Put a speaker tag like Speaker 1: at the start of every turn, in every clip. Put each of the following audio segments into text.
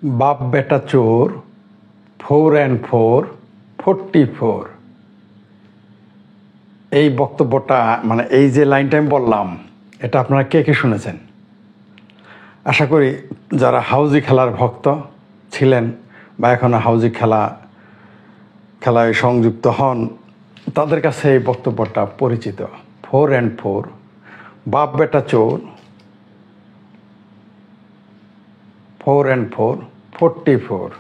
Speaker 1: বাপ বেটা চোর, 4 and 4, 44। এই বক্তব্যটা মানে এই যে লাইনটা আমি বললাম, এটা আপনারা কে কে শুনেছেন? আশা করি যারা হাউজি খেলার ভক্ত ছিলেন বা এখনও হাউজি খেলায় সংযুক্ত হন, তাদের কাছে এই বক্তব্যটা পরিচিত। 4 and 4, বাপ বেটা চোর, 4 and 4, 44।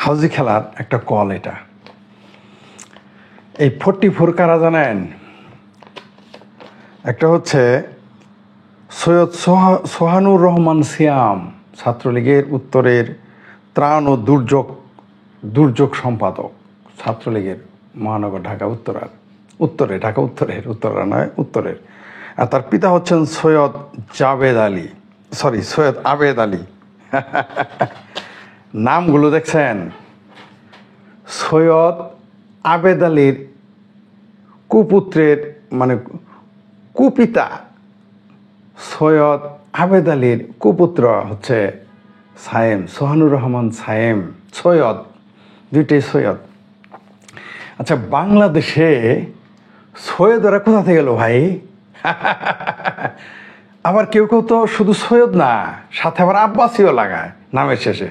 Speaker 1: হাউজি খেলার একটা কল এটা। এই 44 কারা জানেন? একটা হচ্ছে সৈয়দ সোহানুর রহমান সিয়াম, ছাত্রলীগের উত্তরের ত্রাণ ও দুর্যোগ সম্পাদক, ছাত্রলীগের মহানগর ঢাকা উত্তরের আর তার পিতা হচ্ছেন সৈয়দ আবেদ আলী। নামগুলো দেখছেন? সৈয়দ আবেদ আলীর কুপুত্রের মানে কুপিতা সৈয়দ আবেদ আলীর কুপুত্র হচ্ছে সায়েম, সোহানুর রহমান সায়েম। সৈয়দ, দুইটাই সৈয়দ। আচ্ছা, বাংলাদেশে সৈয়দরা কোথা থেকে গেল ভাই? আবার কেউ কেউ তো শুধু সৈয়দ না, সাথে আবার আব্বাসীও লাগায় নামের শেষে।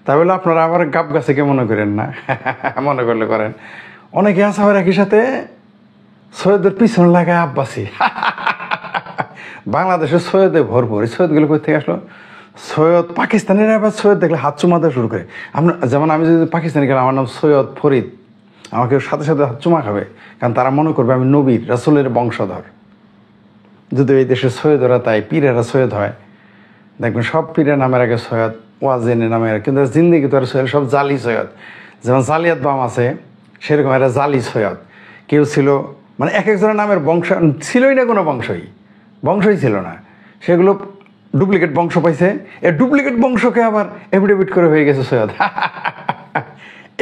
Speaker 1: তাই বলে আপনারা আবার গাব গাছেকে মনে করেন না। মনে করলে করেন। অনেকে আছে আবার একই সাথে সৈয়দের পিছনে লাগায় আব্বাসী। বাংলাদেশের সৈয়দে ভরপুর। এই সৈয়দগুলো কোথা থেকে আসলো? সৈয়দ পাকিস্তানিরা আবার সৈয়দ দেখলে হাত চুমা দেওয়া শুরু করে। যেমন আমি যদি পাকিস্তানি গেলাম, আমার নাম সৈয়দ ফরিদ, আমাকে সাথে সাথে হাত চুমা খাবে, কারণ তারা মনে করবে আমি নবীর রাসূলের বংশধর। যদি এই দেশের সৈয়দরা তাই, পীরেরা সৈয়দ হয়, দেখবেন সব পীরের নামের আগে সৈয়দ, ওয়াজেনের নামের, কিন্তু জিন্দিগি তো আর সৈয়দ সব জালি সৈয়দ। যেমন জালিয়াত বাম আছে, সেরকম এরা জালি সৈয়দ। কেউ ছিল মানে এক একজনের নামের বংশ ছিলই না, কোনো বংশই ছিল না, সেগুলো ডুপ্লিকেট বংশ পাইছে। এই ডুপ্লিকেট বংশকে আবার এফিডেভিট করে হয়ে গেছে সৈয়দ।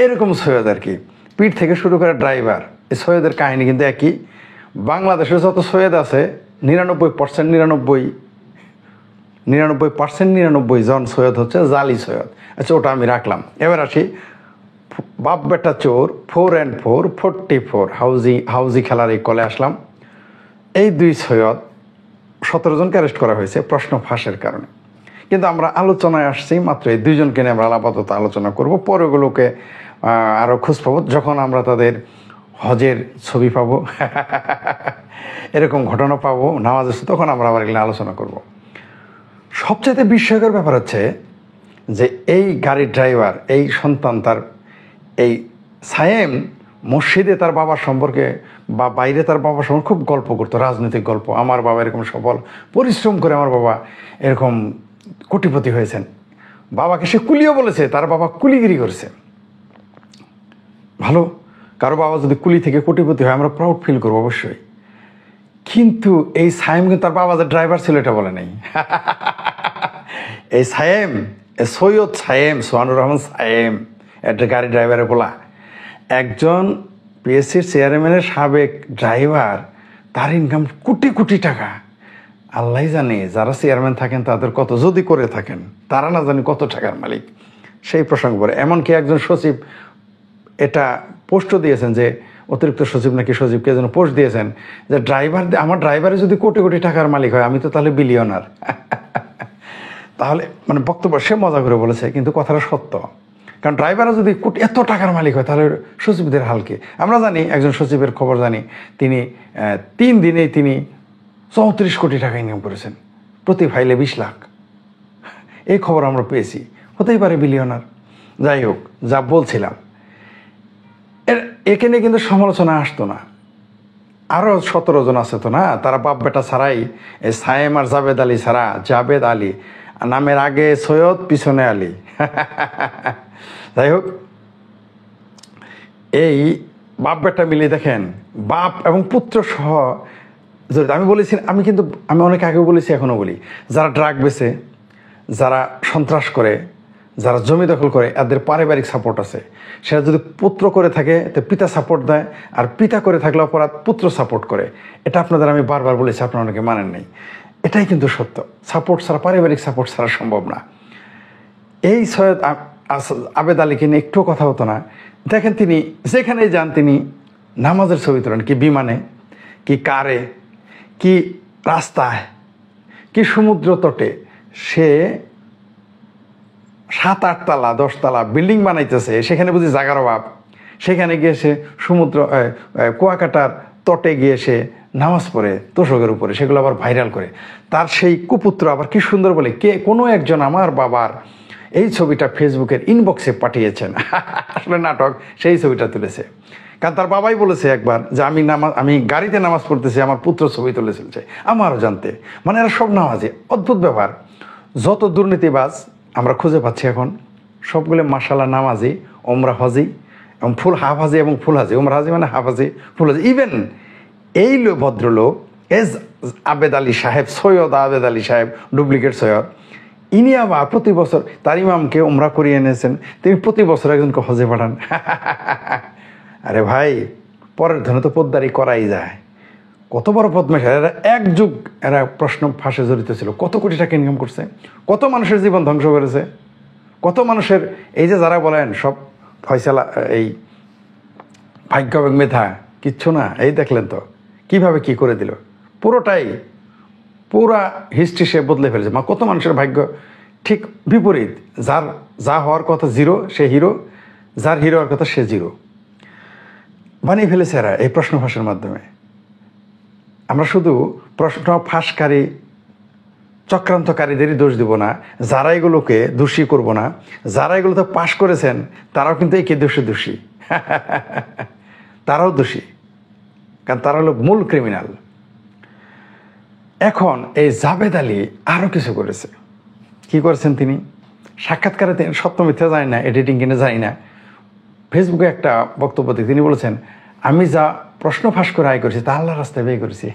Speaker 1: এরকম সৈয়দ আর কি, পিঠ থেকে শুরু করে ড্রাইভার। এই সৈয়দের কাহিনী কিন্তু একই। বাংলাদেশের যত সৈয়দ আছে 99% জন সৈয়দ হচ্ছে জালি সৈয়দ। আচ্ছা, ওটা আমি রাখলাম। এবার আসি বাপ বেটা চোর, 4 and 4, 44 হাউজি খেলার এই কলে আসলাম। এই দুই সৈয়দ 17 জনকে অ্যারেস্ট করা হয়েছে প্রশ্ন ফাঁসের কারণে। কিন্তু আমরা আলোচনায় আসছি মাত্র এই দুইজনকে নিয়ে আমরা আপাতত আলোচনা করব। পরেগুলোকে আরও খোঁজ পাবো যখন আমরা তাদের হজের ছবি পাবো, এরকম ঘটনা পাবো, নামাজ আছে, তখন আমরা আবার এগুলো আলোচনা করব। সবচেয়ে বিস্ময়কর ব্যাপার হচ্ছে যে এই গাড়ির ড্রাইভার, এই সন্তান, তার এই সায়েম মসজিদে তার বাবার সম্পর্কে বা বাইরে তার বাবার সম্পর্কে খুব গল্প করতো, রাজনৈতিক গল্প। আমার বাবা এরকম সফল, পরিশ্রম করে আমার বাবা এরকম কোটিপতি হয়েছেন। বাবাকে সে কুলিও বলেছে, তার বাবা কুলিগিরি করেছে। ভালো, কারো বাবা যদি কুলি থেকে কোটিপতি হয় আমরা প্রাউড ফিল করবো অবশ্যই। কিন্তু এই সায়েম কিন্তু তার বাবা যে ড্রাইভার ছিল এটা বলে নেই। এই সায়েম, সৈয়দ সায়েম, সোহানুর রহমান সায়েম, একটা গাড়ি ড্রাইভারে বলা, একজন পিএসসির চেয়ারম্যানের সাবেক ড্রাইভার, তার ইনকাম কোটি কোটি টাকা। আল্লাহ জানে যারা চেয়ারম্যান থাকেন তাদের কত, যদি করে থাকেন তারা না জানি কত টাকার মালিক। সেই প্রসঙ্গ পরে এমনকি একজন সচিব এটা পোস্টও দিয়েছেন যে অতিরিক্ত সচিব নাকি সচিবকে যেন পোস্ট দিয়েছেন যে আমার ড্রাইভারে যদি কোটি কোটি টাকার মালিক হয়, আমি তো তাহলে বিলিয়নার। তাহলে মানে বক্তব্য সে মজা করে বলেছে, কিন্তু কথাটা সত্য। কারণ ড্রাইভাররা যদি এত টাকার মালিক হয় তাহলে সচিবদের হালকে আমরা জানি। একজন সচিবের খবর জানি, তিনি 3 দিনেই তিনি 34 কোটি টাকা ইনকাম করেছেন, প্রতি ফাইলে 20 লাখ। এই খবর আমরা পেয়েছি, হতেই পারে বিলিয়নার। যাই হোক, যা বলছিলাম, এখানে কিন্তু সমালোচনা আসতো না। আরও 17 জন আছে তো না, তারা বাপ বেটা ছাড়াই, এই সায়েম আর জাবেদ আলী ছাড়া, জাবেদ আলী নামের আগে সৈয়দ, পিছনে আলী। যাই হোক, এই বাপ বেটা মিলে দেখেন, বাপ এবং পুত্র সহ আমি অনেক আগে বলেছি, এখনও বলি, যারা ড্রাগ বেচে, যারা সন্ত্রাস করে, যারা জমি দখল করে, এদের পারিবারিক সাপোর্ট আছে। সেটা যদি পুত্র করে থাকে তো পিতা সাপোর্ট দেয়, আর পিতা করে থাকলে অপরাধ পুত্র সাপোর্ট করে। এটা আপনাদের আমি বারবার বলেছি, আপনারা অনেকে মানেন নাই। এটাই কিন্তু সত্য। সাপোর্ট ছাড়া, পারিবারিক সাপোর্ট ছাড়া সম্ভব না। এই সৈয়দ আবেদ আলীকে নিয়ে একটু কথা হতো না। দেখেন তিনি যেখানে যান তিনি নামাজের ছবি তোলেন, কি বিমানে, কি কারে, কি রাস্তায়, কি সমুদ্র তটে। সে 7-8 তলা 10 তলা বিল্ডিং বানাইতেছে, সেখানে বুঝি জাগার অভাব। সেখানে গিয়ে সে সমুদ্র কুয়াকাটার তটে গিয়ে সে নামাজ পড়ে তোষকের উপরে, সেগুলো আবার ভাইরাল করে। তার সেই কুপুত্র আবার কি সুন্দর বলে, কোনো একজন আমার বাবার এই ছবিটা ফেসবুকের ইনবক্সে পাঠিয়েছেন। আসলে নাটক, সেই ছবিটা তুলেছে। কারণ তার বাবাই বলেছে একবার যে আমি গাড়িতে নামাজ পড়তেছি, আমার পুত্র ছবি তুলে চলছে। আমারও জানতে, মানে এরা সব নামাজে। অদ্ভুত ব্যাপার। যত দুর্নীতিবাজ আমরা খুঁজে পাচ্ছি এখন, সবগুলো মাশাআল্লাহ নামাজি, ওমরা হাজি এবং হাফ হাজি এবং ফুল হাজি। ওমরা হাজি মানে হাফ হাজি, ফুল হাজি। ইভেন এই ভদ্রলোক আবেদ আলী সাহেব, সৈয়দ আবেদ আলী সাহেব, ডুপ্লিকেট সৈয়দ, ইনি আবার প্রতি বছর তার ইমামকে ওমরা করিয়ে এনেছেন, তিনি প্রতি বছর একজনকে হজে পাঠান। আরে ভাই, পরের ধনে তো পোদ্দারি করাই যায়। কত বড় বদমাশ এরা! এক যুগ এরা প্রশ্ন ফাঁসে জড়িত ছিল, কত কোটি টাকা ইনকাম করছে, কত মানুষের জীবন ধ্বংস করেছে, কত মানুষের এই যে যারা বলেন সব ফয়সালা, এই ভাগ্য এবং মেধা কিচ্ছু না, এই দেখলেন তো কিভাবে কি করে দিল। পুরা হিস্ট্রি সে বদলে ফেলেছে। কত মানুষের ভাগ্য ঠিক বিপরীত। যার যা হওয়ার কথা জিরো, সে হিরো, যার হিরো হওয়ার কথা সে জিরো বানিয়ে ফেলেছে এরা এই প্রশ্ন ফাঁসের মাধ্যমে। আমরা শুধু প্রশ্ন ফাঁসকারী চক্রান্তকারীদেরই দোষ দিব না, যারা এগুলোকে দোষী করব না। যারা এগুলোতে পাশ করেছেন তারাও কিন্তু এই দোষী। তারাও দোষী, কারণ তারা হলো মূল ক্রিমিনাল। এখন এই জাবেদ আলী আরও কিছু করেছে। কি করেছেন তিনি? সাক্ষাৎকারে তিনি সত্য মিথ্যা জানি না, এডিটিং কিনে জানি না, ফেসবুকে একটা বক্তব্য দিয়ে তিনি বলেছেন, আমি যা প্রশ্ন ফাঁস করে আয় করেছি তা আল্লাহর রাস্তায় ব্যয় করেছি।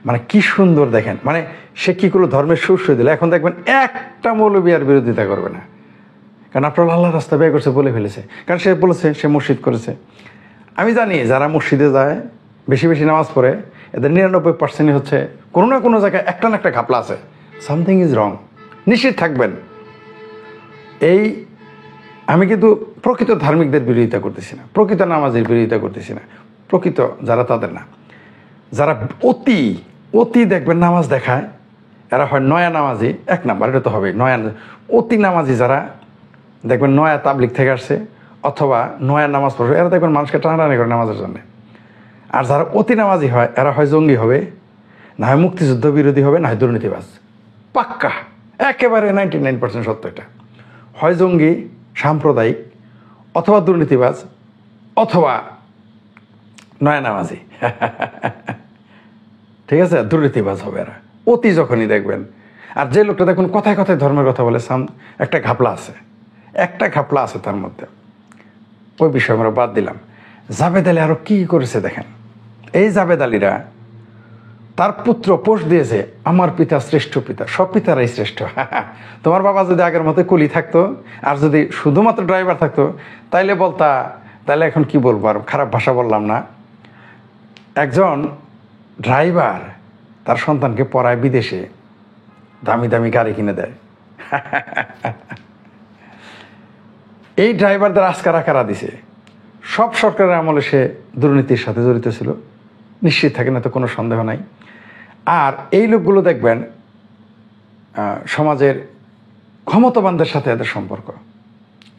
Speaker 1: মানে কি সুন্দর দেখেন, মানে সে কি করলো, ধর্মের সুর দিল। এখন দেখবেন একটা মৌলবী আর বিরোধিতা করবে না, কারণ আপনার আল্লাহর রাস্তায় ব্যয় করছে বলে ফেলেছে। কারণ সে বলেছে সে মসজিদ করেছে। আমি জানি যারা মসজিদে যায়, বেশি বেশি নামাজ পড়ে, এদের 99% হচ্ছে কোনো না কোনো জায়গায় একটা না একটা ঘাপলা আছে। Something is wrong. নিশ্চিত থাকবেন। আমি কিন্তু প্রকৃত ধার্মিকদের বিরোধিতা করতেছি না, প্রকৃত নামাজের বিরোধিতা করতেছি না, প্রকৃত যারা তাদের না। যারা অতি দেখবেন নামাজ দেখায়, এরা হয় নয়া নামাজি, 1 নাম্বার, এটা তো হবে নয়া। অতি নামাজি যারা দেখবেন নয়া তাবলিগ থেকে আসছে অথবা নয়া নামাজ পড়বে, এরা দেখবেন মানুষকে টানাটানি করে নামাজের জন্য। আর যারা অতি নামাজি হয়, এরা হয় জঙ্গি হবে, না হয় মুক্তিযুদ্ধ বিরোধী হবে, না হয় দুর্নীতিবাজ। পাক্কা, একেবারে 99% সত্য এটা। হয় জঙ্গি, সাম্প্রদায়িক, অথবা দুর্নীতিবাজ, অথবা নয়া নামাজি। ঠিক আছে, দুর্নীতিবাজ হবে এরা অতি যখনই দেখবেন। আর যে লোকটা দেখুন কথায় কথায় ধর্মের কথা বলে, একটা ঘাপলা আছে তার মধ্যে। ওই বিষয় আমরা বাদ দিলাম। জাবেদ আলী আরো কি করেছে দেখেন। এই জাবেদ আলীরা, তার পুত্র পোস্ট দিয়েছে, আমার পিতা শ্রেষ্ঠ পিতা, সব পিতারাই শ্রেষ্ঠ। তোমার বাবা যদি আগের মতো কুলি থাকতো, আর যদি শুধুমাত্র ড্রাইভার থাকতো, তাইলে এখন কি বলবো, আর খারাপ ভাষা বললাম না। একজন ড্রাইভার তার সন্তানকে পড়ায় বিদেশে, দামি দামি গাড়ি কিনে দেয়। এই ড্রাইভারদের আজকারা কারা দিছে? সব সরকারের আমলে সে দুর্নীতির সাথে জড়িত ছিল, নিশ্চিত থাকে না, তো কোনো সন্দেহ নাই। আর এই লোকগুলো দেখবেন সমাজের ক্ষমতাবানদের সাথে এদের সম্পর্ক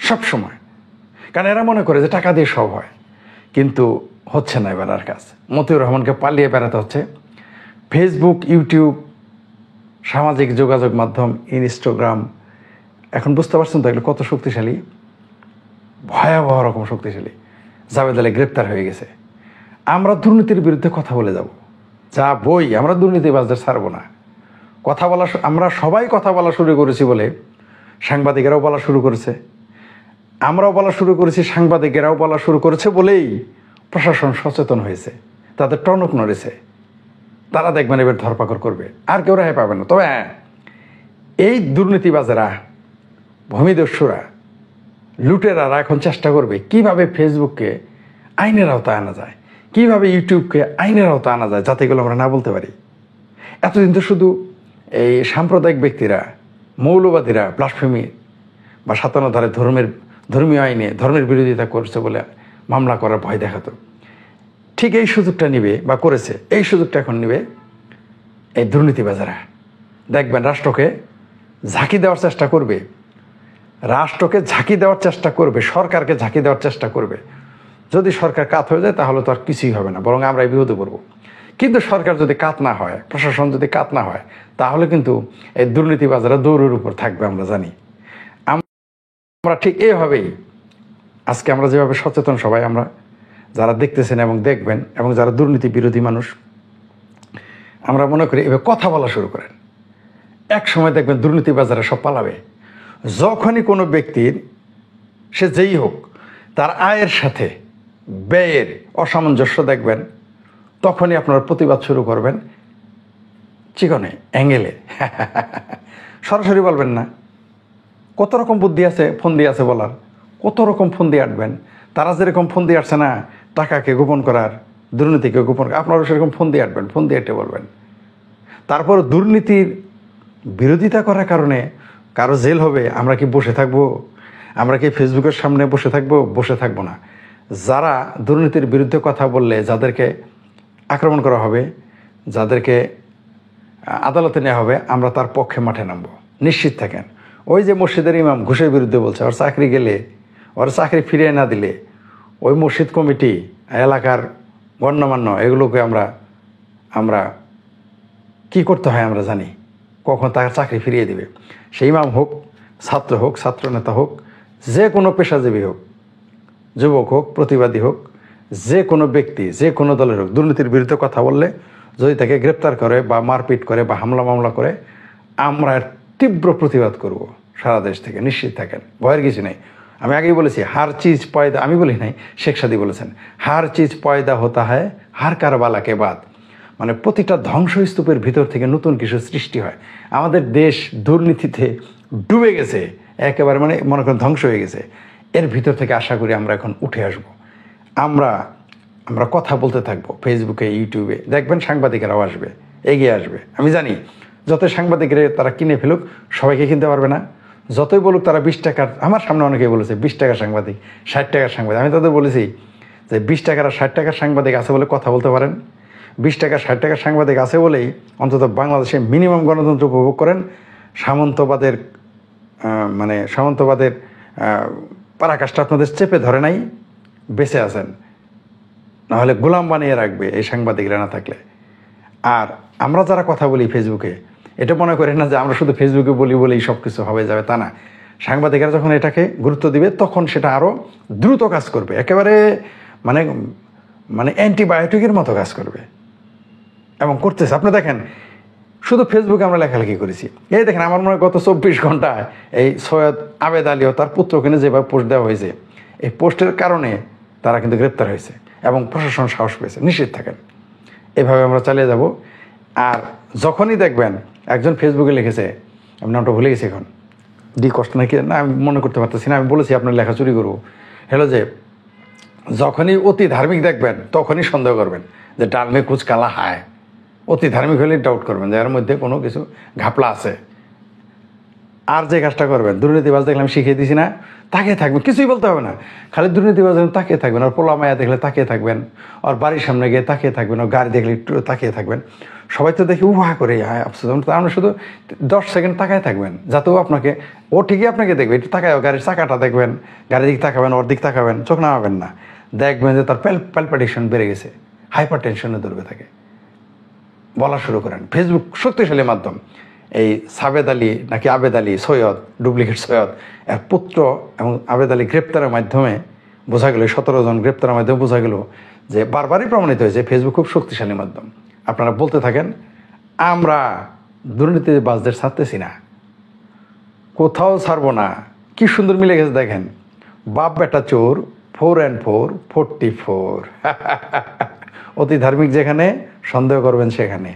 Speaker 1: সব সময়, কারণ এরা মনে করে যে টাকা দিয়ে সব হয়। কিন্তু হচ্ছে না এবার আর কাজ। মতিউর রহমানকে পালিয়ে বেড়াতে হচ্ছে। ফেসবুক, ইউটিউব, সামাজিক যোগাযোগ মাধ্যম, ইনস্টাগ্রাম, এখন বুঝতে পারছেন তো এগুলো কত শক্তিশালী, ভয়াবহ রকম শক্তিশালী। জাবেদ আলী গ্রেপ্তার হয়ে গেছে। আমরা দুর্নীতির বিরুদ্ধে কথা বলে যাব, যা বই, আমরা দুর্নীতিবাজদের ছাড়বো না। আমরা সবাই কথা বলা শুরু করেছি বলে সাংবাদিকেরাও বলা শুরু করেছে, আমরাও বলা শুরু করেছি, সাংবাদিকেরাও বলা শুরু করেছে বলেই প্রশাসন সচেতন হয়েছে, তাদের টনক নড়েছে। তারা দেখবেন এবার ধরপাকড় করবে, আর কেউ রেহাই পাবে না। তবে হ্যাঁ, এই দুর্নীতিবাজেরা, ভূমিদস্যুরা, লুটেরারা এখন চেষ্টা করবে কিভাবে ফেসবুককে আইনের আওতায় আনা যায়, কিভাবে ইউটিউবকে আইনের আওতায় আনা যায়, যাতে এগুলো আমরা না বলতে পারি। এতদিন তো শুধু এই সাম্প্রদায়িক ব্যক্তিরা মৌলবাদীরা ব্লাসফেমি বা 57 ধারে ধর্মীয় আইনে ধর্মের বিরোধিতা করছে বলে মামলা করার ভয় দেখাতো, ঠিক এই সুযোগটা নিবে বা করেছে, এই সুযোগটা এখন নিবে এই দুর্নীতিবাজারা। দেখবেন রাষ্ট্রকে ঝাঁকি দেওয়ার চেষ্টা করবে, রাষ্ট্রকে ঝাঁকি দেওয়ার চেষ্টা করবে, সরকারকে ঝাঁকি দেওয়ার চেষ্টা করবে। যদি সরকার কাত হয়ে যায় তাহলে তো আর কিছুই হবে না, বরং আমরা বিপদে পড়ব। কিন্তু সরকার যদি কাত না হয়, প্রশাসন যদি কাত না হয়, তাহলে কিন্তু এই দুর্নীতিবাজারা দৌড়ের উপর থাকবে, আমরা জানি। আমরা ঠিক এইভাবেই আজকে আমরা যেভাবে সচেতন সবাই, আমরা যারা দেখতেছেন এবং দেখবেন এবং যারা দুর্নীতি বিরোধী মানুষ, আমরা মনে করি এভাবে কথা বলা শুরু করেন, এক সময় দেখবেন দুর্নীতিবাজারে সব পালাবে। যখনই কোনো ব্যক্তির, সে যেই হোক, তার আয়ের সাথে ব্যয়ের অসামঞ্জস্য দেখবেন, তখনই আপনারা প্রতিবাদ শুরু করবেন চিকনে অ্যাঙ্গেলে। সরাসরি বলবেন না, কত রকম বুদ্ধি আছে, ফন্দি আছে বলার, কত রকম ফন্দি আটবেন। তারা যেরকম ফন্দি আটছে না টাকাকে গোপন করার, দুর্নীতিকে গোপন করার, আপনারাও সেরকম ফন্দি আটবেন, ফন্দি আটে বলবেন। তারপর দুর্নীতির বিরোধিতা করার কারণে কারো জেল হবে, আমরা কি বসে থাকবো? আমরা কি ফেসবুকের সামনে বসে থাকবো? বসে থাকবো না। যারা দুর্নীতির বিরুদ্ধে কথা বললে যাদেরকে আক্রমণ করা হবে, যাদেরকে আদালতে নেওয়া হবে, আমরা তার পক্ষে মাঠে নামবো, নিশ্চিত থাকেন। ওই যে মসজিদের ইমাম ঘুষের বিরুদ্ধে বলছে, ওর চাকরি গেলে, ওর চাকরি ফিরিয়ে না দিলে ওই মসজিদ কমিটি, এলাকার গণ্যমান্য, এগুলোকে আমরা কি করতে হয় আমরা জানি, কখন তার চাকরি ফিরিয়ে দিবে। সেই ইমাম হোক, ছাত্র হোক, ছাত্রনেতা হোক, যে কোনো পেশাজীবী হোক, যুবক হোক, প্রতিবাদী হোক, যে কোনো ব্যক্তি, যে কোনো দলের হোক, দুর্নীতির বিরুদ্ধে কথা বললে যদি তাকে গ্রেপ্তার করে বা মারপিট করে বা হামলা মামলা করে, আমরা তীব্র প্রতিবাদ করব সারা দেশ থেকে, নিশ্চিত থাকেন, ভয়ের কিছু নেই। আমি আগেই বলেছি, হার চিজ পয়দা, আমি বলি নাই, শেখ সাদি বলেছেন, হার চিজ পয়দা হতা হয় হার কারবালাকে বাদ। মানে প্রতিটা ধ্বংসস্তূপের ভিতর থেকে নতুন কিছু সৃষ্টি হয়। আমাদের দেশ দুর্নীতিতে ডুবে গেছে একেবারে, মানে মনে করেন ধ্বংস হয়ে গেছে। এর ভিতর থেকে আশা করি আমরা এখন উঠে আসব। আমরা কথা বলতে থাকবো ফেসবুকে, ইউটিউবে, দেখবেন সাংবাদিকেরাও আসবে, এগিয়ে আসবে। আমি জানি যতই সাংবাদিকেরা তারা কিনে ফেলুক, সবাইকে কিনতে পারবে না। যতই বলুক তারা 20 টাকার, আমার সামনে অনেকেই বলেছে 20 টাকার সাংবাদিক, 60 টাকার সাংবাদিক। আমি তাদের বলেছি যে 20 টাকার আর 60 টাকার সাংবাদিক আছে বলে কথা বলতে পারেন। 20 টাকা 60 টাকার সাংবাদিক আছে বলেই অন্তত বাংলাদেশে মিনিমাম গণতন্ত্র উপভোগ করেন। সামন্তবাদের পরাকাষ্ঠা আপনাদের চেপে ধরে নাই, বেঁচে আছেন। নাহলে গোলাম বানিয়ে রাখবে এই সাংবাদিকরা না থাকলে। আর আমরা যারা কথা বলি ফেসবুকে, এটা মনে করেন না যে আমরা শুধু ফেসবুকে বলি বলেই সব কিছু হবে যাবে, তা না। সাংবাদিকরা যখন এটাকে গুরুত্ব দিবে তখন সেটা আরও দ্রুত কাজ করবে, একেবারে মানে অ্যান্টিবায়োটিকের মতো কাজ করবে এবং করতেছে। আপনি দেখেন, শুধু ফেসবুকে আমরা লেখালেখি করেছি, এই দেখেন আমার মনে হয় গত 24 ঘন্টায় এই সৈয়দ আবেদ আলী ও তার পুত্রকে যেভাবে পোস্ট দেওয়া হয়েছে, এই পোস্টের কারণে তারা কিন্তু গ্রেপ্তার হয়েছে এবং প্রশাসন সাহস পেয়েছে। নিশ্চিত থাকেন, এভাবে আমরা চালিয়ে যাব। আর যখনই দেখবেন একজন ফেসবুকে লিখেছে, আমি নামটা ভুলে গেছি এখন, ডি কষ্ট নাকি না, আমি মনে করতে পারতেছি না, আমি বলেছি আপনার লেখা চুরি করবো, হলো যে যখনই অতি ধার্মিক দেখবেন তখনই সন্দেহ করবেন যে ডাল মে কুচ কালা হায়। অতি ধার্মিক হলেই ডাউট করবেন যে এর মধ্যে কোনো কিছু ঘাপলা আছে। আর যে কাজটা করবেন, দুর্নীতিবাজ দেখলে আমি শিখিয়ে দিছি না, তাকিয়ে থাকবেন, কিছুই বলতে হবে না, খালি দুর্নীতিবাজ তাকিয়ে থাকবেন। আর পোলা মায়া দেখলে তাকিয়ে থাকবেন, আর বাড়ির সামনে গিয়ে তাকিয়ে থাকবেন, আর গাড়ি দেখলে একটু তাকিয়ে থাকবেন। সবাই তো দেখি উহা করে আফসোস, আপনি শুধু 10 সেকেন্ড তাকায় থাকবেন, যাতেও ও ঠিকই আপনাকে দেখবে, একটু তাকায়, গাড়ির চাকাটা দেখবেন, গাড়ির দিক তাকাবেন, ওর দিক তাকাবেন, চোখ নামাবেন না, দেখবেন যে তার প্যালপিটেশন বেড়ে গেছে, হাইপার টেনশনে ধরবে থাকে। বলা শুরু করেন। ফেসবুক শক্তিশালী মাধ্যম। এই সাবেদ আলী নাকি আবেদ আলী সৈয়দ, ডুপ্লিকেট সৈয়দ, এর পুত্র এবং আবেদ আলী গ্রেপ্তারের মাধ্যমে বোঝা গেল, 17 জন গ্রেপ্তারের মাধ্যমে বোঝা গেল যে বারবারই প্রমাণিত হয়েছে ফেসবুক খুব শক্তিশালী মাধ্যম। আপনারা বলতে থাকেন, আমরা দুর্নীতিবাজদের ছাড়তেছি না, কোথাও ছাড়বো না। কি সুন্দর মিলে গেছে দেখেন, বাপ বেটা চোর, 4 and 4 44। অতি ধার্মিক যেখানে, সন্দেহ করবেন সেখানে।